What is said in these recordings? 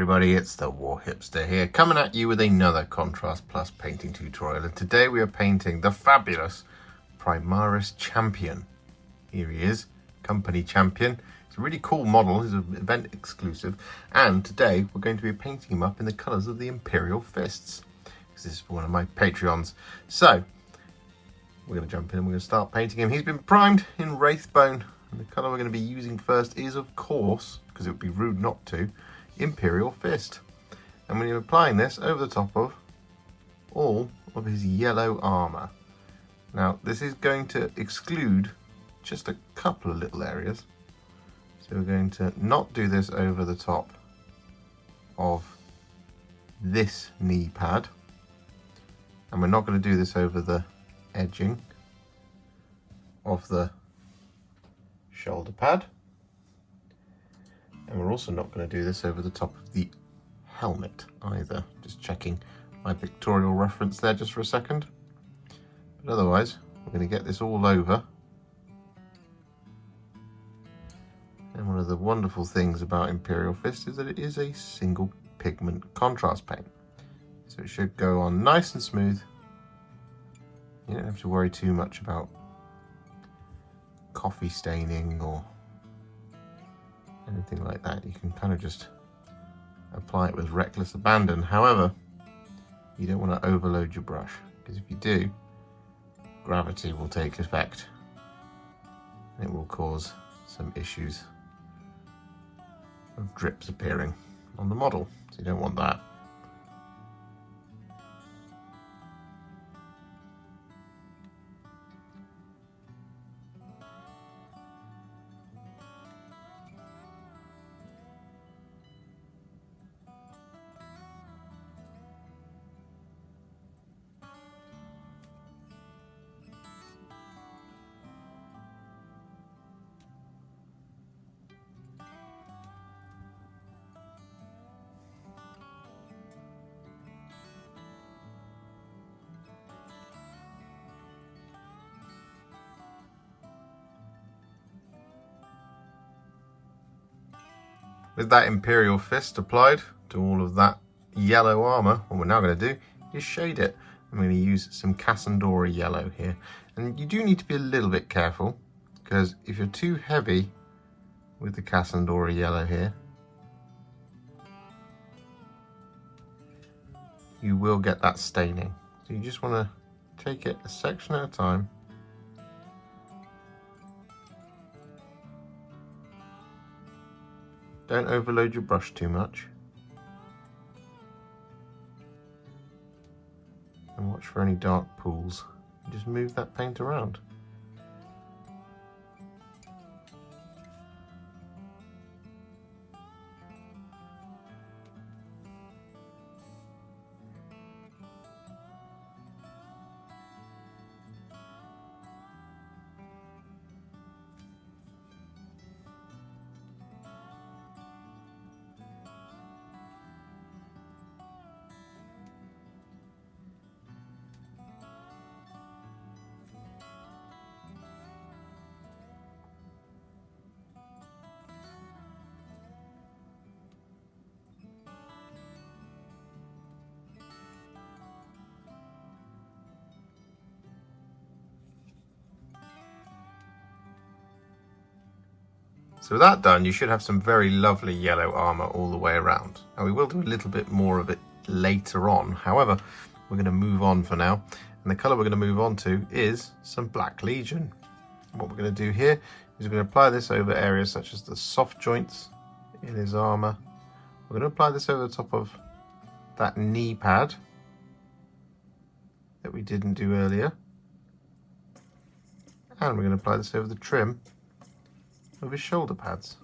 everybody, it's the War Hipster here, coming at you with another Contrast Plus painting tutorial. And today we are painting the fabulous Primaris Champion. Here he is, Company Champion. It's a really cool model, he's an event exclusive. And today we're going to be painting him up in the colours of the Imperial Fists. This is for one of my Patreons. So, we're going to jump in and we're going to start painting him. He's been primed in Wraithbone. And the colour we're going to be using first is, of course, because it would be rude not to, Imperial Fist. And when you're applying this over the top of all of his yellow armour. Now, this is going to exclude just a couple of little areas. So we're going to not do this over the top of this knee pad. And we're not going to do this over the edging of the shoulder pad. And we're also not going to do this over the top of the helmet either. Just checking my pictorial reference there just for a second. But otherwise, we're going to get this all over. And one of the wonderful things about Imperial Fist is that it is a single pigment contrast paint. So it should go on nice and smooth. You don't have to worry too much about coffee staining or anything like that. You can kind of just apply it with reckless abandon. However, you don't want to overload your brush, because if you do, gravity will take effect and it will cause some issues of drips appearing on the model. So you don't want that. With that Imperial Fist applied to all of that yellow armour, what we're now going to do is shade it. I'm going to use some Casandora Yellow here. And you do need to be a little bit careful, because if you're too heavy with the Casandora Yellow here, you will get that staining. So you just want to take it a section at a time. Don't overload your brush too much. And watch for any dark pools. Just move that paint around. So with that done, you should have some very lovely yellow armour all the way around. Now we will do a little bit more of it later on. However, we're going to move on for now. And the colour we're going to move on to is some Black Legion. And what we're going to do here is we're going to apply this over areas such as the soft joints in his armour. We're going to apply this over the top of that knee pad that we didn't do earlier. And we're going to apply this over the trim of his shoulder pads.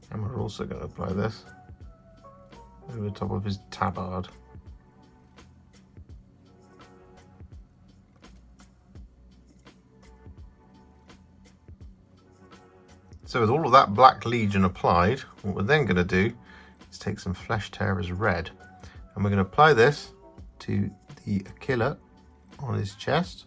And we're also going to apply this over the top of his tabard. So with all of that Black Legion applied, what we're then going to do is take some Flesh Tearers Red, and we're going to apply this to the Aquila on his chest.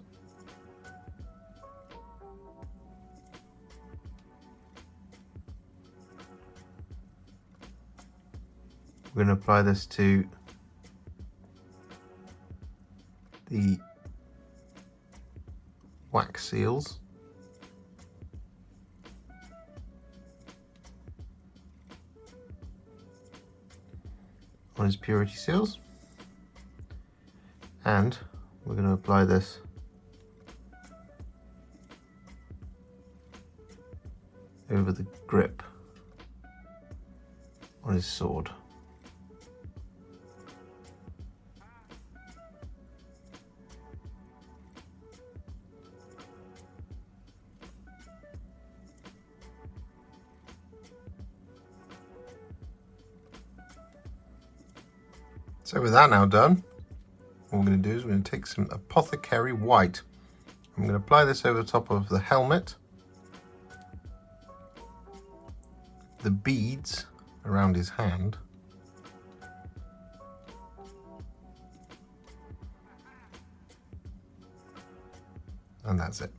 We're going to apply this to the wax seals. On his purity seals. And we're going to apply this over the grip on his sword. So with that now done, what we're going to do is we're going to take some Apothecary White. I'm going to apply this over the top of the helmet, the beads around his hand, and that's it.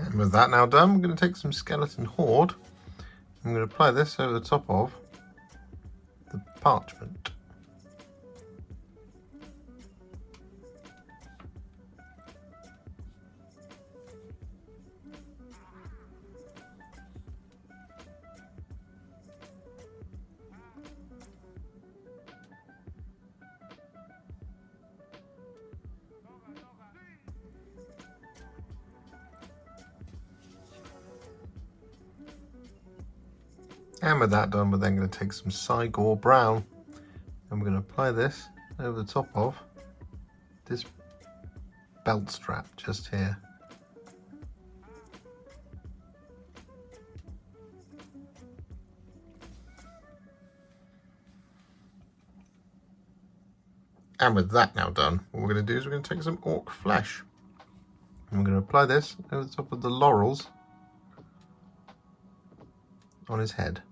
And with that now done, we're going to take some Skeleton Horde. I'm going to apply this over the top of the parchment. And with that done, we're then going to take some Cygor Brown, and we're going to apply this over the top of this belt strap just here. And with that now done, what we're going to do is we're going to take some Ork Flesh, and we're going to apply this over the top of the laurels on his head.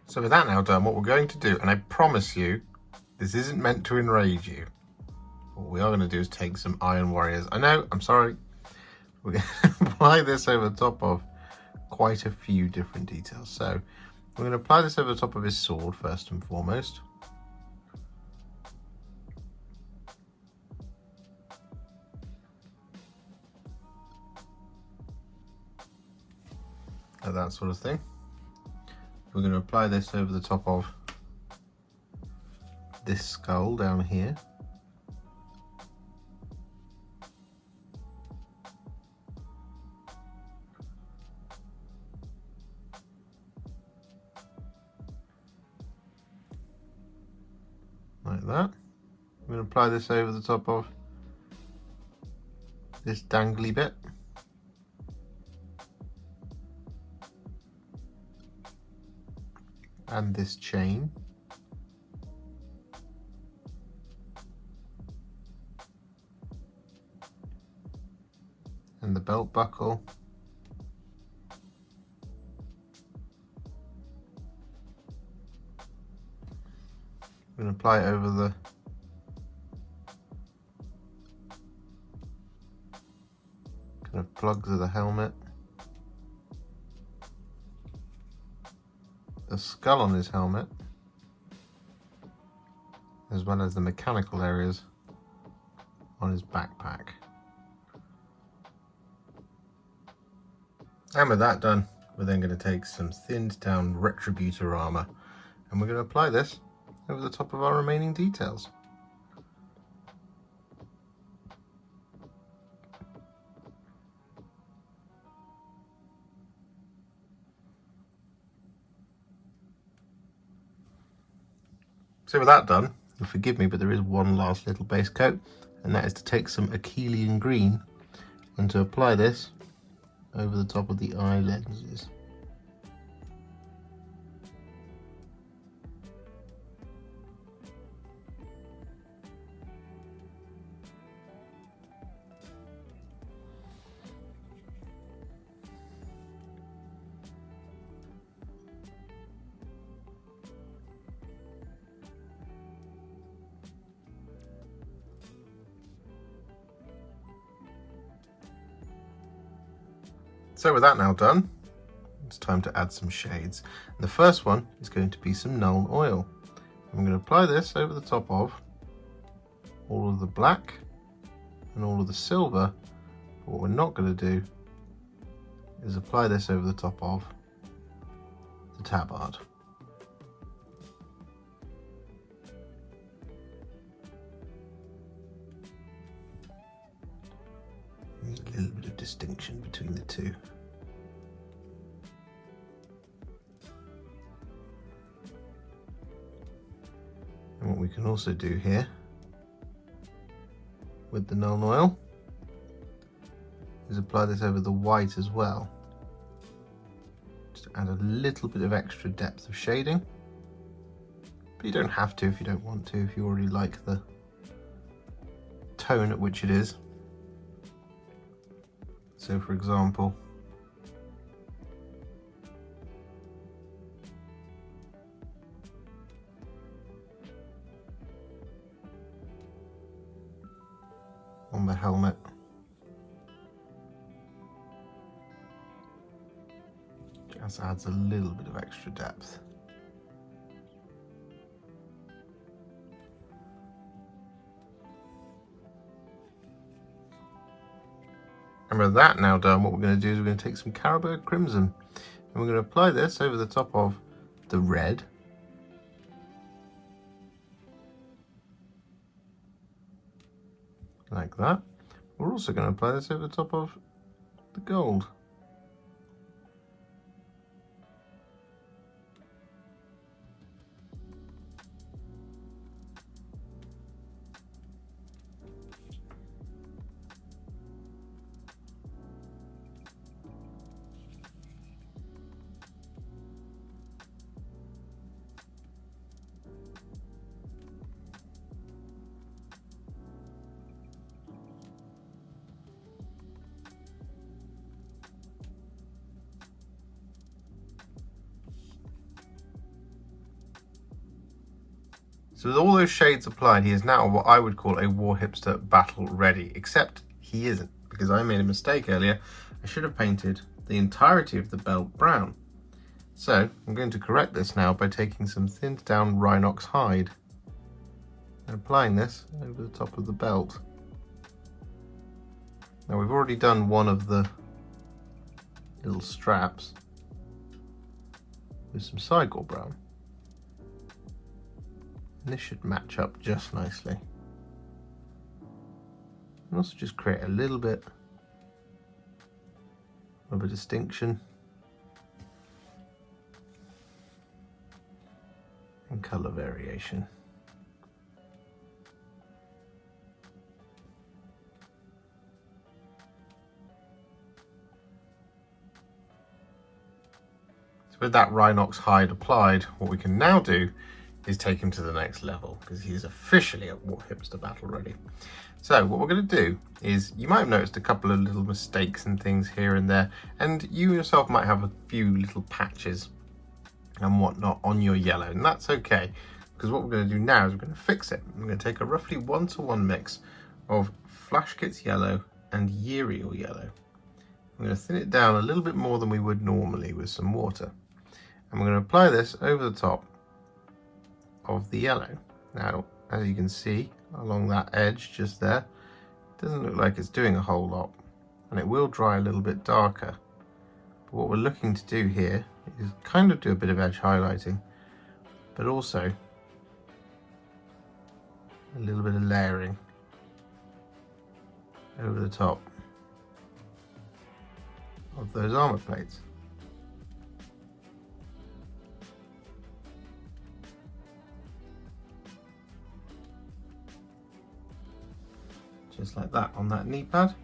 So with that now done, what we're going to do, and I promise you, this isn't meant to enrage you. What we are going to do is take some Iron Warriors. I know, I'm sorry. We're going to apply this over the top of quite a few different details. So we're going to apply this over the top of his sword first and foremost. Like that sort of thing. We're going to apply this over the top of this skull down here. Like that. I'm going to apply this over the top of this dangly bit. And this chain. And the belt buckle. I'm going to apply it over the kind of plugs of the helmet. The skull on his helmet, as well as the mechanical areas on his backpack. And with that done, we're then going to take some thinned down Retributor Armour, and we're going to apply this over the top of our remaining details. So with that done, you'll forgive me, but there is one last little base coat, and that is to take some Akhelian Green and to apply this over the top of the eye lenses. So with that now done, it's time to add some shades. And the first one is going to be some Nuln Oil. I'm going to apply this over the top of all of the black and all of the silver. But what we're not going to do is apply this over the top of the tabard. There's a little bit of distinction between the two. And what we can also do here with the Nuln Oil is apply this over the white as well, just to add a little bit of extra depth of shading. But you don't have to if you don't want to, if you already like the tone at which it is. So for example, on the helmet, just adds a little bit of extra depth. And with that now done, what we're going to do is we're going to take some Carroburg Crimson and we're going to apply this over the top of the red, like that. We're also going to apply this over the top of the gold. So with all those shades applied, he is now what I would call a war hipster battle ready, except he isn't, because I made a mistake earlier. I should have painted the entirety of the belt brown. So I'm going to correct this now by taking some thinned down Rhinox Hide and applying this over the top of the belt. Now we've already done one of the little straps with some Cygor Brown. And this should match up just nicely. And also just create a little bit of a distinction and colour variation. So with that Rhinox Hide applied, what we can now do is take him to the next level, because he is officially at war hipster battle ready. So what we're going to do is, you might have noticed a couple of little mistakes and things here and there, and you yourself might have a few little patches and whatnot on your yellow, and that's okay, because what we're going to do now is we're going to fix it. We're going to take a roughly 1-to-1 mix of Gitz Yellow and Yriel Yellow. I'm going to thin it down a little bit more than we would normally with some water, and we're going to apply this over the top of the yellow. Now, as you can see along that edge just there, it doesn't look like it's doing a whole lot, and it will dry a little bit darker. But what we're looking to do here is kind of do a bit of edge highlighting, but also a little bit of layering over the top of those armor plates. just like that on that knee pad.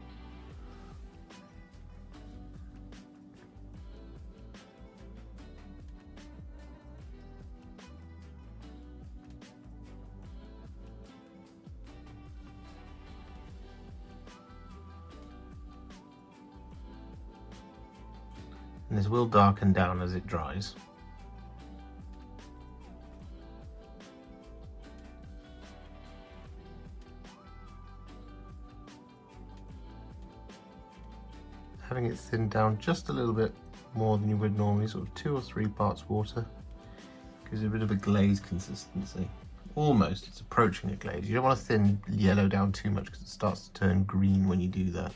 And this will darken down as it dries. Having it thinned down just a little bit more than you would normally, sort of 2 or 3 parts water, gives it a bit of a glaze consistency. Almost, it's approaching a glaze. You don't want to thin yellow down too much because it starts to turn green when you do that.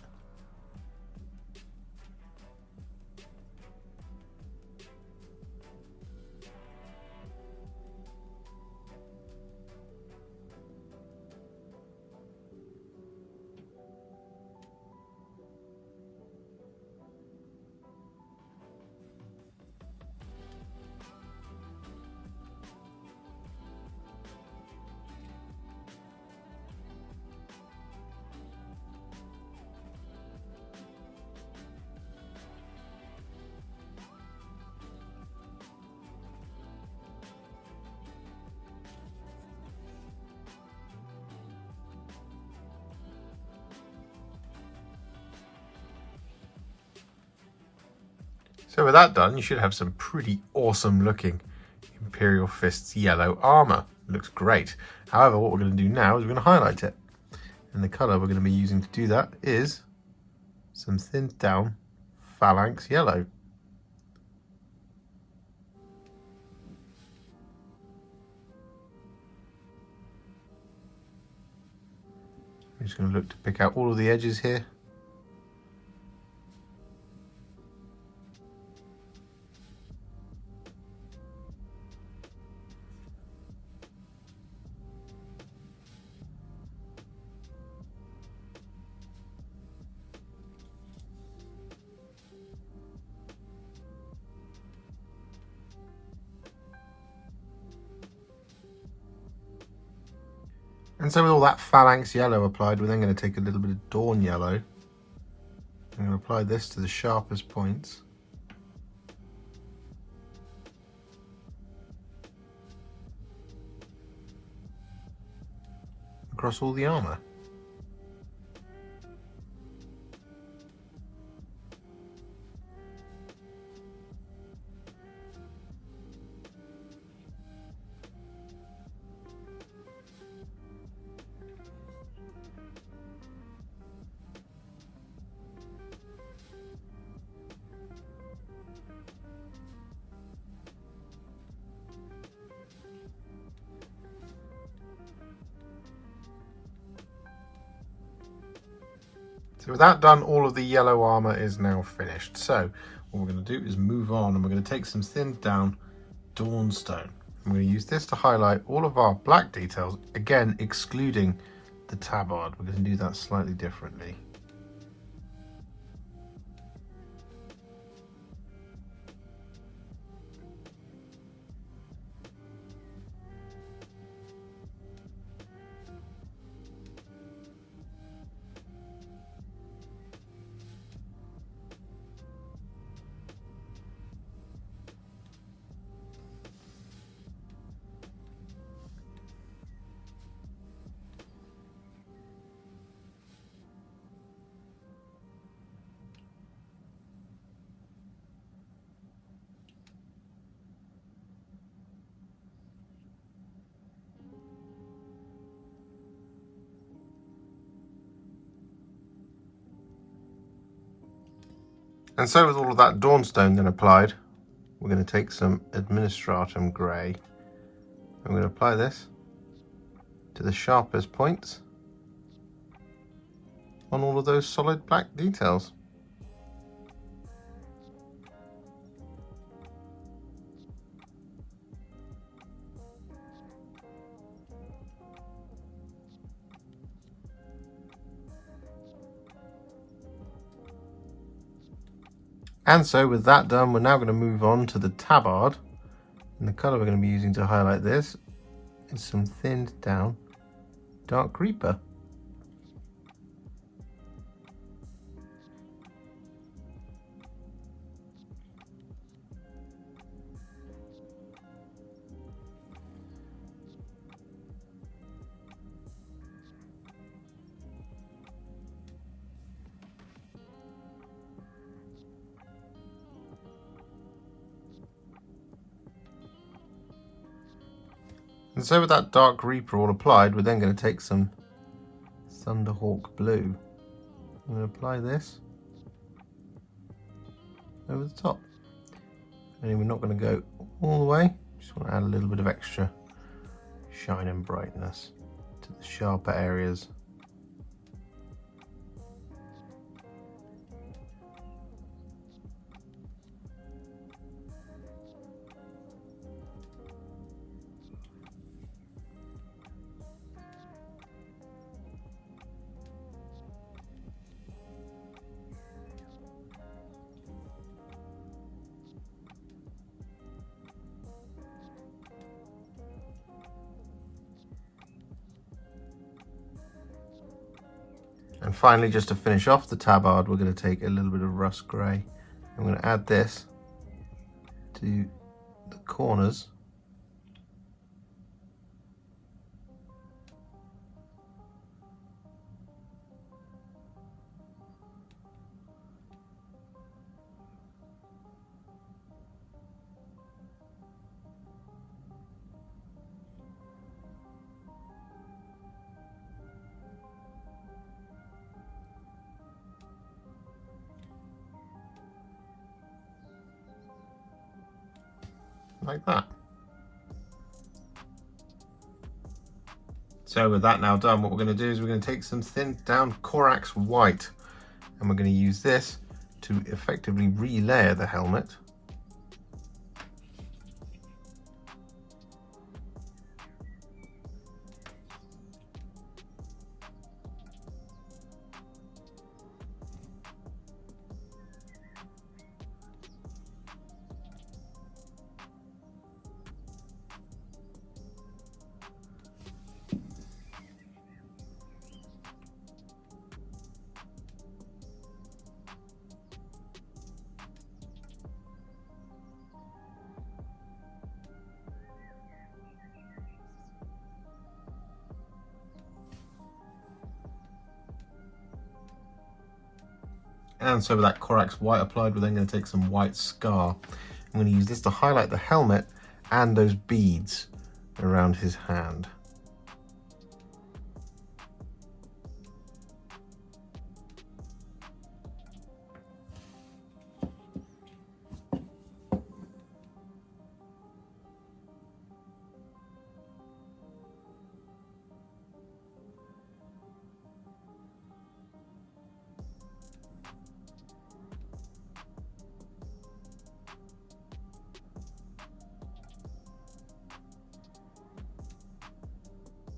So with that done, you should have some pretty awesome looking Imperial Fist's yellow armour. Looks great. However, what we're going to do now is we're going to highlight it. And the colour we're going to be using to do that is some thinned down Phalanx Yellow. I'm just going to look to pick out all of the edges here. And so with all that Phalanx Yellow applied, we're then going to take a little bit of Dorn Yellow. I'm going to apply this to the sharpest points. Across all the armour. So with that done, all of the yellow armour is now finished. So what we're going to do is move on, and we're going to take some thinned down Dawnstone. I'm going to use this to highlight all of our black details, again excluding the tabard. We're going to do that slightly differently. And so with all of that Dawnstone then applied, we're going to take some Administratum Grey. I'm going to apply this to the sharpest points on all of those solid black details. And so with that done, we're now going to move on to the tabard. And the colour we're going to be using to highlight this is some thinned down Dark Reaper. And so with that Dark Reaper all applied, we're then going to take some Thunderhawk Blue. I'm going to apply this over the top. And we're not going to go all the way, just want to add a little bit of extra shine and brightness to the sharper areas. And finally, just to finish off the tabard, we're going to take a little bit of Russ Grey. I'm going to add this to the corners. Like that. So with that now done, what we're going to do is we're going to take some thinned down Corax White, and we're going to use this to effectively re-layer the helmet. And so with that Corax White applied, we're then going to take some White Scar. I'm going to use this to highlight the helmet and those beads around his hand.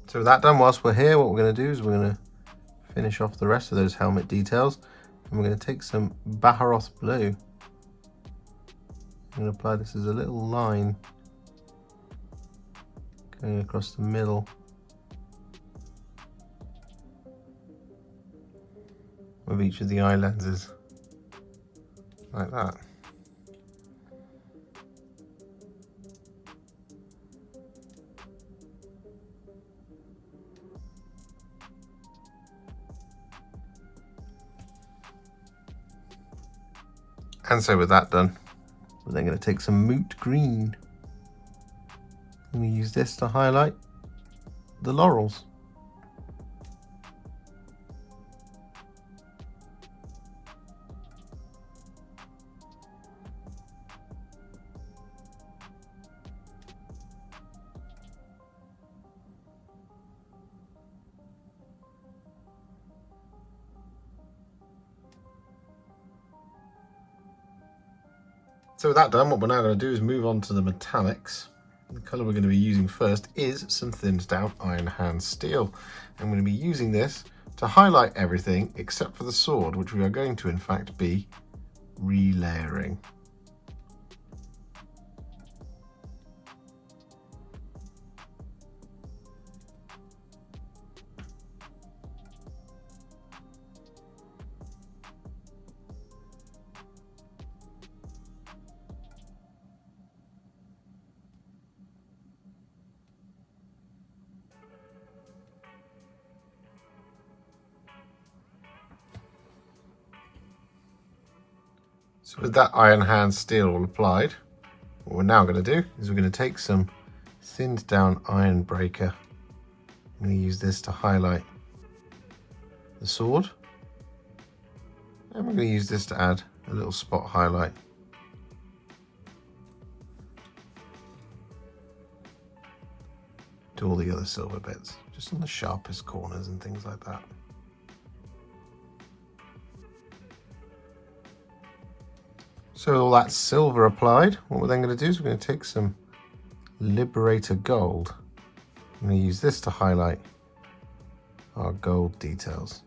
So with that done, whilst we're here, what we're going to do is we're going to finish off the rest of those helmet details. And we're going to take some Baharroth Blue. I'm going to apply this as a little line going across the middle of each of the eye lenses, like that. And so with that done, we're then going to take some Moot Green. I'm going to use this to highlight the laurels. So with that done, what we're now going to do is move on to the metallics. The colour we're going to be using first is some thinned down Iron Hand Steel. I'm going to be using this to highlight everything except for the sword, which we are going to in fact be relayering. So with that Iron Hand Steel all applied, what we're now going to do is we're going to take some thinned down Ironbreaker. I'm going to use this to highlight the sword. And we're going to use this to add a little spot highlight. To all the other silver bits, just on the sharpest corners and things like that. So all that silver applied, what we're then going to do is we're going to take some Liberator Gold. I'm going to use this to highlight our gold details.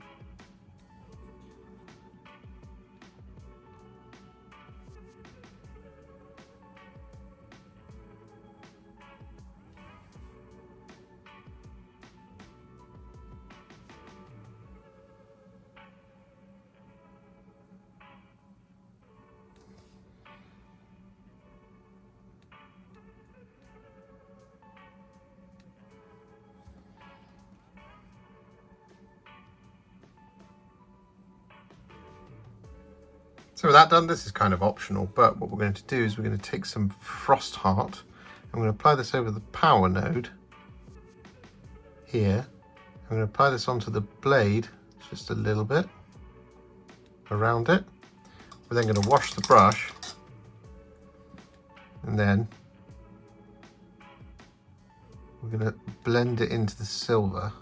So with that done, this is kind of optional, but what we're going to do is we're going to take some Frostheart. I'm going to apply this over the power node here. I'm going to apply this onto the blade just a little bit around it. We're then going to wash the brush and then we're going to blend it into the silver.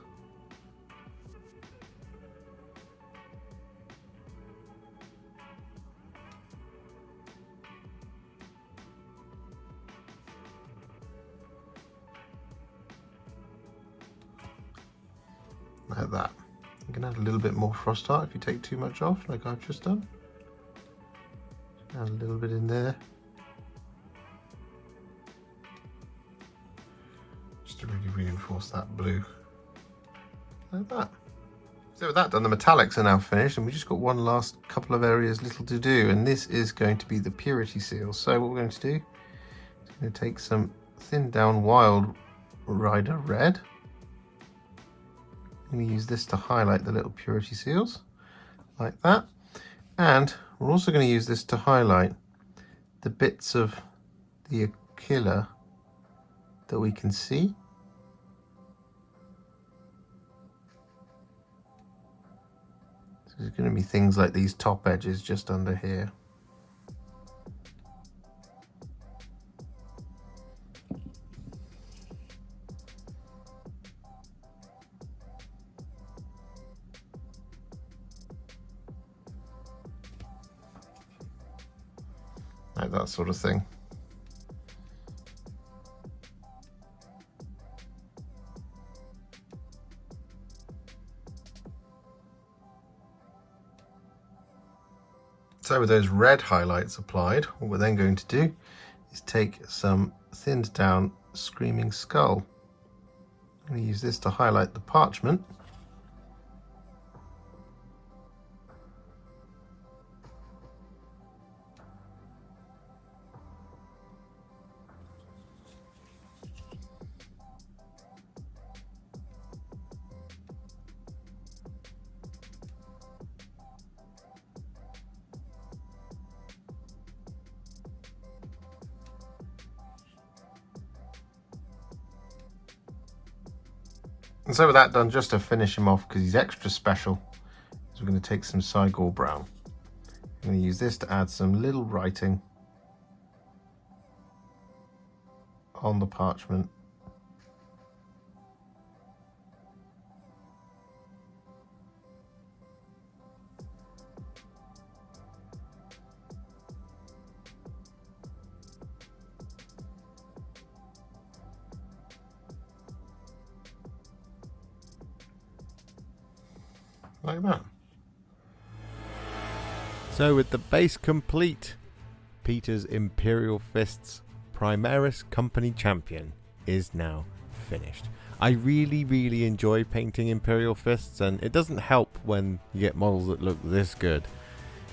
Like that. You can add a little bit more Frostheart if you take too much off, like I've just done. Add a little bit in there. Just to really reinforce that blue. Like that. So with that done, the metallics are now finished, and we just got one last couple of areas little to do, and this is going to be the purity seal. So what we're going to do is going to take some thinned down Wild Rider Red. I'm going to use this to highlight the little purity seals, like that. And we're also going to use this to highlight the bits of the Aquila that we can see. So there's going to be things like these top edges just under here. Like that sort of thing. So with those red highlights applied, what we're then going to do is take some thinned down Screaming Skull. I'm going to use this to highlight the parchment. And so with that done, just to finish him off, because he's extra special, is we're going to take some Cygor Brown. I'm going to use this to add some little writing on the parchment. Like that. So with the base complete, Peter's Imperial Fist's Primaris Company Champion is now finished. I really enjoy painting Imperial Fists, and it doesn't help when you get models that look this good,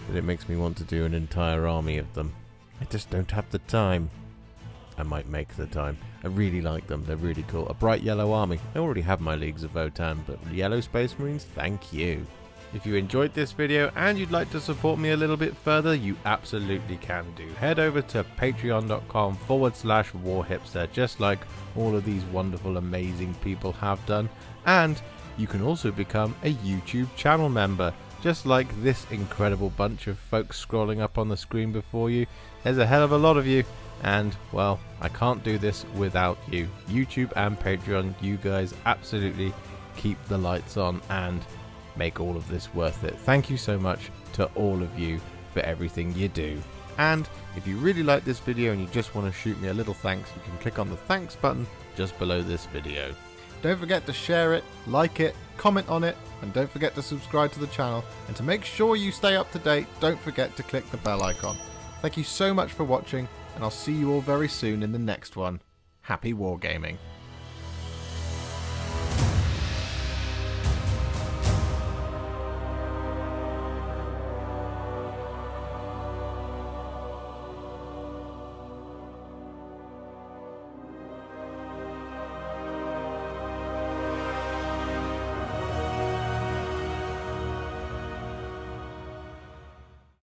but it makes me want to do an entire army of them. I just don't have the time. I might make the time. I really like them, they're really cool. A bright yellow army. I already have my Leagues of Votan, but yellow Space Marines, thank you. If you enjoyed this video and you'd like to support me a little bit further, you absolutely can do. Head over to patreon.com/warhipster, just like all of these wonderful, amazing people have done. And you can also become a YouTube channel member, just like this incredible bunch of folks scrolling up on the screen before you. There's a hell of a lot of you, and well, I can't do this without you. YouTube and Patreon, you guys absolutely keep the lights on and make all of this worth it. Thank you so much to all of you for everything you do. And if you really like this video and you just want to shoot me a little thanks, you can click on the thanks button just below this video. Don't forget to share it, like it, comment on it, and don't forget to subscribe to the channel. And to make sure you stay up to date, don't forget to click the bell icon. Thank you so much for watching, and I'll see you all very soon in the next one. Happy wargaming.